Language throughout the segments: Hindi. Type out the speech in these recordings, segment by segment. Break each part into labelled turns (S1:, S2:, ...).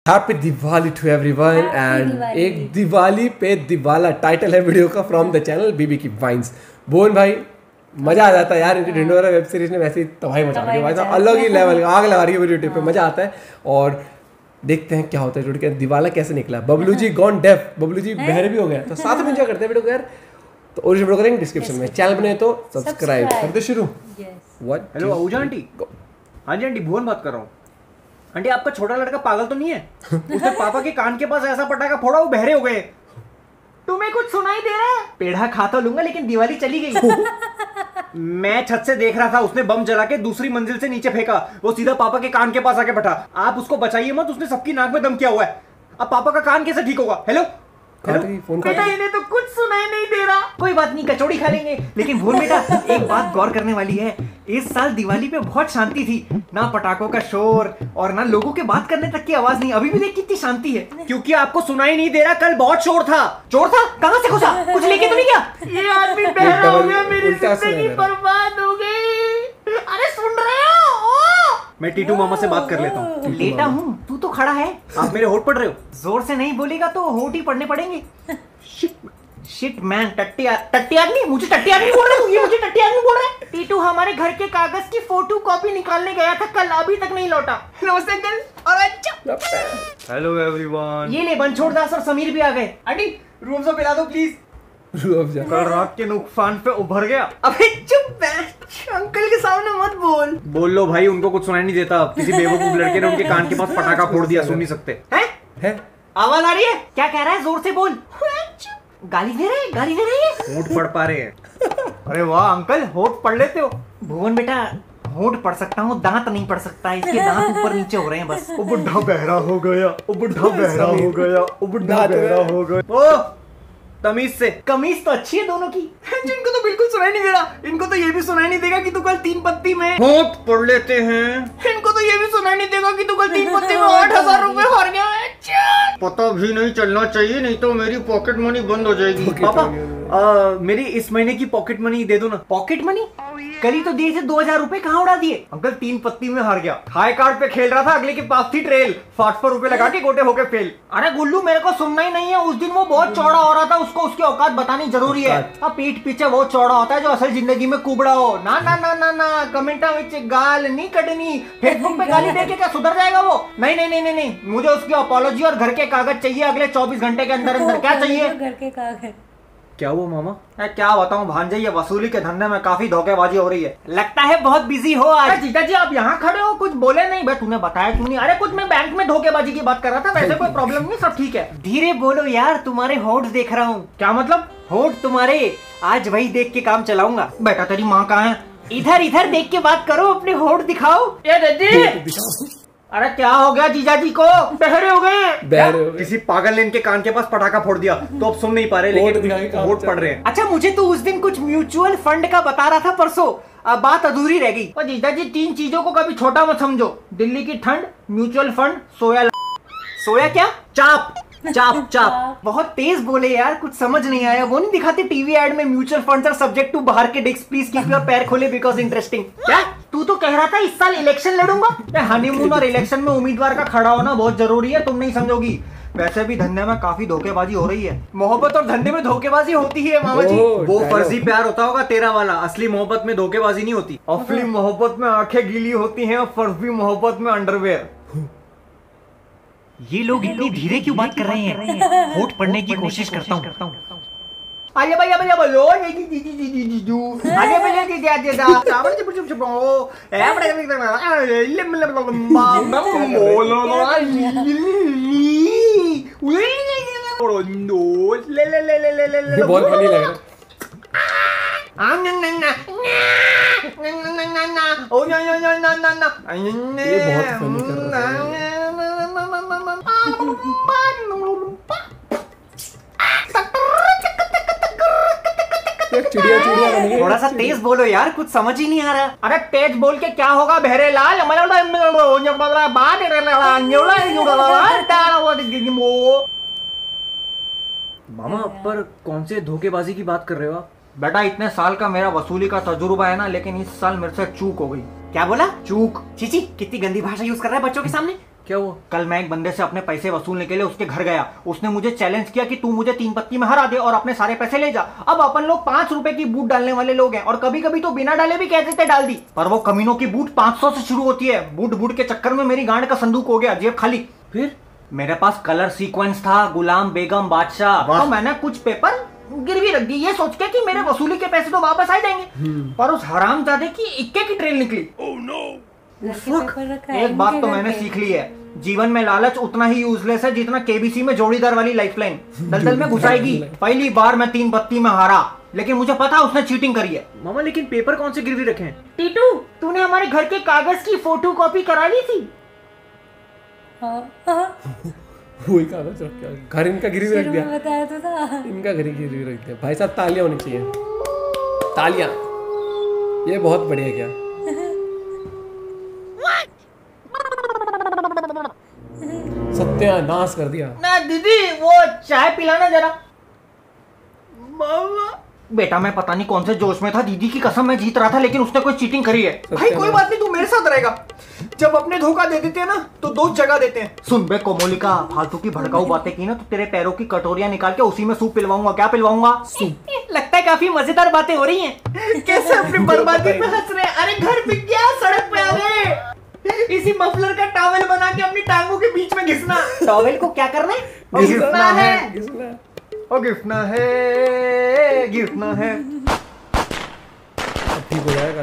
S1: Happy Diwali to everyone and एक दिवाली पे दिवाला टाइटल है वीडियो का फ्रॉम द चैनल बीबी की वाइन्स। भुवन भाई मजा आ जाता है यार, इनकी ढिंडोरा वेब सीरीज ने वैसे ही तबाही मचा दी भाई साहब, अलग ही लेवल आग लगा रही है यूट्यूब पे, मजा आता है। और देखते हैं क्या होता है जुड़ के दिवाला कैसे निकला। बबलू जी गॉन डेफ, बबलू जी बहरे भी हो गया, तो साथ में एंजॉय करते हैं वीडियो को यार। तो ओरिजिनल वीडियो करेंगे डिस्क्रिप्शन में, चैनल बने तो सब्सक्राइब कर दो। शुरू व्हाट
S2: हेलो आहूजा आंटी। हाँ जी आंटी, भुवन बात कर रहा हूँ। आंटी आपका छोटा लड़का पागल तो नहीं है? उसने पापा के कान के पास ऐसा पटाखा फोड़ा वो बहरे हो गए। तुम्हें कुछ सुनाई दे रहा है? पेढ़ा खा तो लूंगा लेकिन दिवाली चली गई। मैं छत से देख रहा था, उसने बम जला के दूसरी मंजिल से नीचे फेंका, वो सीधा पापा के कान के पास आके बैठा। आप उसको बचाइए मत, उसने सबकी नाक में दम किया हुआ है। अब पापा का कान कैसे ठीक होगा? हेलो बेटा, इन्हें तो कुछ सुनाई नहीं दे रहा। कोई बात नहीं, कचौड़ी खा लेंगे। लेकिन भूल बेटा, एक बात गौर करने वाली है, इस साल दिवाली पे बहुत शांति थी, ना पटाखों का शोर और ना लोगों के बात करने तक की आवाज नहीं। अभी भी देख कितनी शांति है, क्योंकि आपको सुनाई नहीं दे रहा। कल बहुत शोर था। चोर था? कहाँ से घुसा? कुछ लेके तो नहीं गया? ये आदमी बहरा हो गया, मेरी जिंदगी बर्बाद हो गई। अरे सुन रहे हो? मैं टीटू मामा से बात कर लेता हूँ। लेटा हूँ, तू तो खड़ा है। आप मेरे होठ पढ़ रहे हो? जोर से नहीं बोलेगा तो होठ ही पढ़ने पड़ेंगे। शिट मैन, टट्टी आदमी, मुझे टट्टी आदमी बोल रहा है, ये मुझे टट्टी आदमी बोल रहा है। टीटू हमारे घर के कागज की फोटो कॉपी निकालने गया था कल, अभी तक नहीं लौटा। नमस्ते अंकल। और अच्छा हेलो एवरीवन। ये ले बनछोड़ दास और समीर भी आ गए। आंटी रूम अफ़ज़ा पिला दो प्लीज। कल रात के नुकसान पे उभर गया। अबे चुप, अंकल के सामने मत बोल। बोल लो भाई, उनको कुछ सुनाई नहीं देता। किसी बेवकूफ लड़के ने उनके कान के पास पटाखा फोड़ दिया, सुन नहीं सकते हैं? आवाज आ रही है? क्या कह रहा है? जोर से बोल। गाली दे रहे हैं, गाली दे रही है। होठ पढ़ पा रहे हैं। अरे वाह अंकल, होठ पढ़ लेते हो। भुवन बेटा, होठ पढ़ सकता हूँ, दांत नहीं पढ़ सकता। इसके दांत ऊपर नीचे हो रहे हैं बस। वो बुढ़ा बहरा हो गया, वो बुढ़ा बहरा हो गया, वो बुढ़ा बहरा हो गया। ओ तमीज से। कमीज तो अच्छी है दोनों की। जिनको तो बिल्कुल सुनाई नहीं दे रहा, इनको तो ये भी सुनाई नहीं देगा कि तू कल 3 पत्ती में होठ पढ़ लेते हैं। इनको तो ये भी सुनाई नहीं देगा कि तू कल 3 पत्ती में 8,000 रुपए हार गया है। पता भी नहीं चलना चाहिए, नहीं तो मेरी पॉकेट मनी बंद हो जाएगी। पापा मेरी इस महीने की पॉकेट मनी दे दो ना। Pocket money? कल ही तो दिए थे 2,000 रुपए, कहाँ उड़ा दिए? अंकल 3 पत्ती में हार गया। हाई कार्ड पे खेल रहा था, अगले के पास थी ट्रेल, 60 रुपए लगा के गोटे होके फेल। अरे गुल्लू, मेरे को सुनना ही नहीं है। उस दिन वो बहुत चौड़ा हो रहा था, उसको उसकी औकात बतानी जरूरी है। अब पीठ पीछे वो चौड़ा होता है जो असल जिंदगी में कुबड़ा हो। ना ना ना ना ना, कमेंटा में गाल नहीं कटनी। फेसबुक पे गाली देके क्या सुधर जाएगा वो? नहीं नहीं नहीं नहीं, मुझे उसकी अपॉलॉजी और घर के कागज चाहिए अगले 24 घंटे के अंदर अंदर। क्या चाहिए? घर के कागज। क्या हुआ मामा? क्या बताऊं भांजे, ये वसूली के धंधे में काफी धोखेबाजी हो रही है। लगता है बहुत बिजी हो आज। जीजा जी आप यहाँ खड़े हो, कुछ बोले नहीं? भाई तूने बताया क्यों नहीं? अरे कुछ मैं बैंक में धोखेबाजी की बात कर रहा था, वैसे कोई प्रॉब्लम नहीं, सब ठीक है। धीरे बोलो यार, तुम्हारे होठ देख रहा हूँ। क्या मतलब? होठ तुम्हारे, आज वही देख के काम चलाऊंगा। बेटा तेरी माँ कहाँ है? इधर इधर देख के बात करो, अपने होठ दिखाओ। ये दीदी अरे क्या हो गया जीजा जी को? बहरे हो गए। किसी पागल ने इनके कान के पास पटाखा फोड़ दिया, तो अब सुन नहीं पा रहे, लेकिन वोट पड़ रहे हैं। अच्छा मुझे तो उस दिन कुछ म्यूचुअल फंड का बता रहा था परसों, अब बात अधूरी रह गई। और जीजा जी 3 चीजों को कभी छोटा मत समझो। दिल्ली की ठंड, म्यूचुअल फंड, सोया क्या? चाप चाप चाप। बहुत तेज बोले यार, कुछ समझ नहीं आया। वो नहीं दिखाते टीवी एड में, mutual funds are subject to बाहर के डेस्क, प्लीज कीप योर पैर खोले बिकॉज इंटरेस्टिंग। क्या तू तो कह रहा था इस साल इलेक्शन लड़ूंगा? हनीमून और इलेक्शन में उम्मीदवार का खड़ा होना बहुत जरूरी है, तुम नहीं समझोगी। वैसे भी धंधे में काफी धोखेबाजी हो रही है। मोहब्बत और धंधे में धोखेबाजी होती है मामा जी। वो फर्जी प्यार होता होगा तेरा वाला, असली मोहब्बत में धोखेबाजी नहीं होती। असली मोहब्बत में आंखें गीली होती हैं और फर्जी मोहब्बत में अंडरवेयर। ये लोग इतनी धीरे क्यों बात कर रहे हैं? होठ पढ़ने की कोशिश करता हूँ। आगे भैया भैया बोलो, आगे भैया
S1: बहुत फनी लग रहा है। ये बहुत फनी कर रहा है। चिड़िया
S2: थोड़ा सा तेज बोलो यार, कुछ समझ ही नहीं आ रहा। अरे तेज बोल के क्या होगा बहरे लाल? मामा पर कौन से धोखेबाजी की बात कर रहे हो आप? बेटा इतने साल का मेरा वसूली का तजुर्बा है ना, लेकिन इस साल मेरे से चूक हो गई। क्या बोला? चूक? चीची कितनी गंदी भाषा यूज कर रहा है बच्चों के सामने। क्या हुआ? कल मैं एक बंदे से अपने पैसे वसूलने के लिए उसके घर गया। उसने मुझे चैलेंज किया कि तू मुझे 3 पत्ती में हरा दे और अपने सारे पैसे ले जा। अब अपन लोग 5 रुपए की बूट डालने वाले लोग हैं और कभी कभी तो बिना डाले भी कह देते डाल दी, पर वो कमीनों की बूट 500 से शुरू होती है। बूट बूट के चक्कर में मेरी गांड का संदूक हो गया, जेब खाली। फिर मेरे पास कलर सीक्वेंस था, गुलाम बेगम बादशाह, तो मैंने कुछ पेपर गिरवी रख दी ये सोच के कि मेरे वसूली के पैसे तो वापस आ जाएंगे, पर उस हरामजादे की इक्के की ट्रेल निकली। उस वक्त एक बात तो मैंने सीख ली है, जीवन में लालच उतना ही यूजलेस है जितना केबीसी में जोड़ीदार वाली लाइफलाइन दलदल में घुसाएगी। पहली बार मैं 3 पत्ती में हारा, लेकिन मुझे पता उसने चीटिंग करी है। मामा लेकिन पेपर कौन से गिरवी रखे हैं? टीटू, तूने हमारे घर के कागज की फोटोकॉपी करा ली थी।
S1: वही कागज रख दिया, घर इनका गिरवी रख दिया,
S3: बताया तो था
S1: इनका घर गिरवी रख दिया। भाई साहब तालियां होनी चाहिए, तालियां, ये बहुत बढ़िया क्या। सत्यानाश कर दिया।
S2: ना दीदी वो चाय पिलाना जरा। मामा बेटा मैं पता नहीं कौन से जोश में था, दीदी की कसम मैं जीत रहा था, लेकिन उसने कोई चीटिंग करी है। भाई कोई बात नहीं, तू मेरे साथ रहेगा। जब अपने धोखा दे देते हैं ना तो दोस्त जगह देते हैं। सुन बे कोमोलिका, फालतू की भड़काऊ बातें की ना तो तेरे पैरों की कटोरियां निकाल के उसी में सूप पिलवाऊंगा। क्या पिलवाऊंगा? सूप। लगता है काफी मजेदार बातें हो रही हैं। कैसे अपनी बर्बादी पे हंस रहे हैं। अरे घर बिक गया, सड़क पे आ गए। इसी मफलर का टॉवेल बना के अपनी टांगों के बीच में घिसना। टॉवेल को क्या करना है? घिसना है, घिसना है, घिसना है।
S1: ठीक हो जाएगा।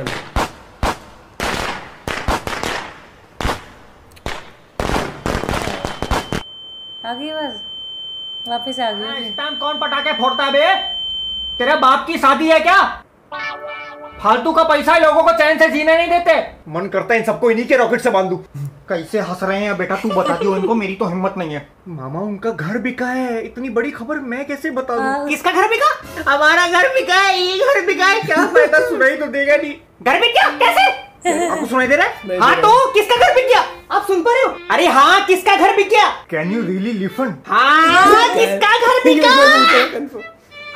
S3: आ गई बस, वापस आ गई।
S2: इस टाइम कौन पटाखे फोड़ता है बे? तेरे बाप की शादी है क्या? फालतू का पैसा लोगों को चैन से जीने नहीं देते। मन करता है इन सबको इन्हीं के रॉकेट से बांध दूं। कैसे हंस रहे हैं बेटा, तू बता दियो इनको, मेरी तो हिम्मत नहीं है। मामा उनका घर बिका है, इतनी बड़ी खबर मैं कैसे बता दूं? किसका घर बिका? हमारा घर बिका है, ये घर बिका है। क्या फायदा, सुनाई तो देगा नहीं। घर बिक गया कैसे? आपको सुनाई दे रहा है? हाँ तो किसका घर बिक गया? आप सुन पा रहे हो? अरे हाँ किसका घर बिक गया? Can you really listen? हाँ किसका घर बिका?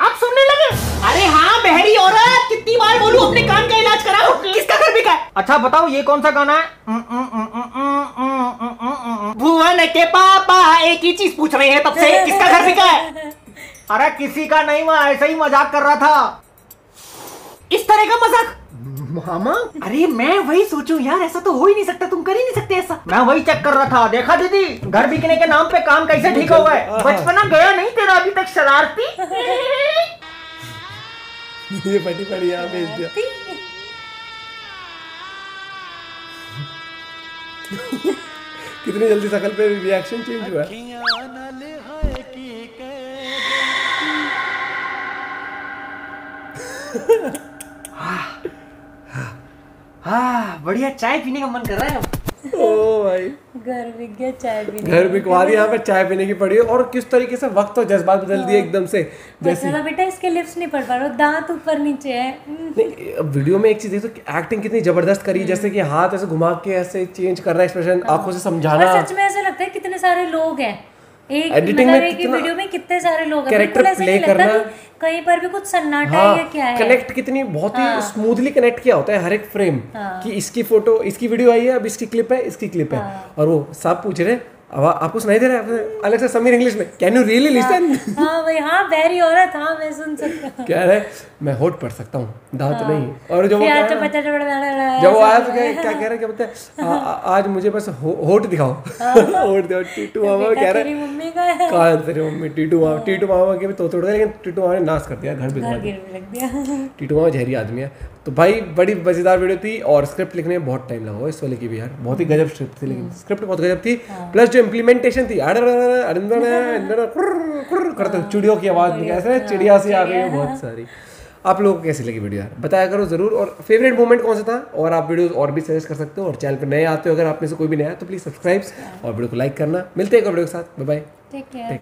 S2: आप सुनने लगे? अरे हाँ बहरी औरत, कितनी बार बोलूं अपने कान का इलाज कराओ। किसका घर बिका है? अच्छा बताओ ये कौन सा गाना है? भुवन के पापा एक ही चीज पूछ रहे हैं तब से, किसका घर बिका है? अरे किसी का नहीं, मैं ऐसा ही मजाक कर रहा था। इस तरह का मजाक? मामा अरे मैं वही सोचूं यार, ऐसा तो हो ही नहीं सकता, तुम कर ही नहीं सकते ऐसा। मैं वही चेक कर रहा था। देखा दीदी घर बिकने के नाम पे काम कैसे ठीक हो गए। बचपना गया नहीं तेरा अभी तक शरारती।
S1: ये फटी फटी यहाँ भेज दिया। कितनी जल्दी शकल पे रिएक्शन चेंज हुआ है।
S2: हाँ बढ़िया, चाय पीने का मन कर रहा है अब।
S1: ओ भाई
S3: घर बिक गया, चाय पीने।
S1: घर बिकवा दी, यहाँ पे चाय पीने की पड़ी है। और किस तरीके से वक्त और जज्बात बदल दिए एकदम से। जैसे
S3: बेटा इसके लिप्स नहीं पढ़ पा रहा, दांत ऊपर नीचे है।
S1: नहीं, अब वीडियो में एक चीज देखो कि एक्टिंग कितनी जबरदस्त करी, जैसे कि हाथ ऐसे घुमा के ऐसे चेंज कर रहा है एक्सप्रेशन, आंखों से समझाना।
S3: सच में ऐसा लगता है कितने सारे लोग हैं एक
S1: एडिटिंग
S3: मतलब
S1: में
S3: एक ही वीडियो में कितने सारे लोग हैं।
S1: कैरेक्टर
S3: बिल्कुल ऐसा
S1: प्ले
S3: नहीं लगता
S1: करना।
S3: कि कहीं पर भी कुछ सन्नाटा
S1: हाँ,
S3: है या क्या है।
S1: कनेक्ट कितनी बहुत ही स्मूथली कनेक्ट किया होता है हर एक फ्रेम। कि इसकी फोटो, इसकी वीडियो आई है, अब इसकी क्लिप है, इसकी क्लिप है। और वो सब पूछ रहे अब आपको सुनाई दे रहा है? अलग से समीर इंग्लिश में, कैन यू रियली लिसन?
S3: हाँ भाई हाँ, बहरी औरत, हाँ मैं सुन सकता हूँ।
S1: कह रहे मैं होठ पढ़ सकता हूँ, दांत नहीं। और जब वो
S3: जब
S1: वो आया तो क्या कह रहे, क्या बोलते हैं, आज मुझे बस होठ दिखाओ। होठ दिखाओ। टीटू मामा कह रहे
S3: मम्मी का है।
S1: कहाँ तेरी मम्मी? टीटू मामा के भी तो तोड़ गए, लेकिन टीटू मामा ने नाश कर दिया, घर भिजवा दिया। टीटू मामा जहरी आदमी है। तो भाई बड़ी मजेदार वीडियो थी, और स्क्रिप्ट लिखने में बहुत टाइम लगा इस वाले की भी यार, बहुत ही गजब स्क्रिप्ट थी, लेकिन स्क्रिप्ट बहुत गजब थी। प्लस जो इम्प्लीमेंटेशन थी, करते चिड़ियों की आवाज ऐसे चिड़िया सी आ गई है बहुत सारी। आप लोगों को कैसी लगी वीडियो यार, बताया करो जरूर। और फेवरेट मोमेंट कौन सा था, और आप वीडियोस और भी सजेस्ट कर सकते हो। और चैनल पर नए आते हो, अगर आप में से कोई भी नया है तो प्लीज सब्सक्राइब और वीडियो को लाइक करना। मिलते हैं एक वीडियो के साथ, बाय बाय।
S3: Take care.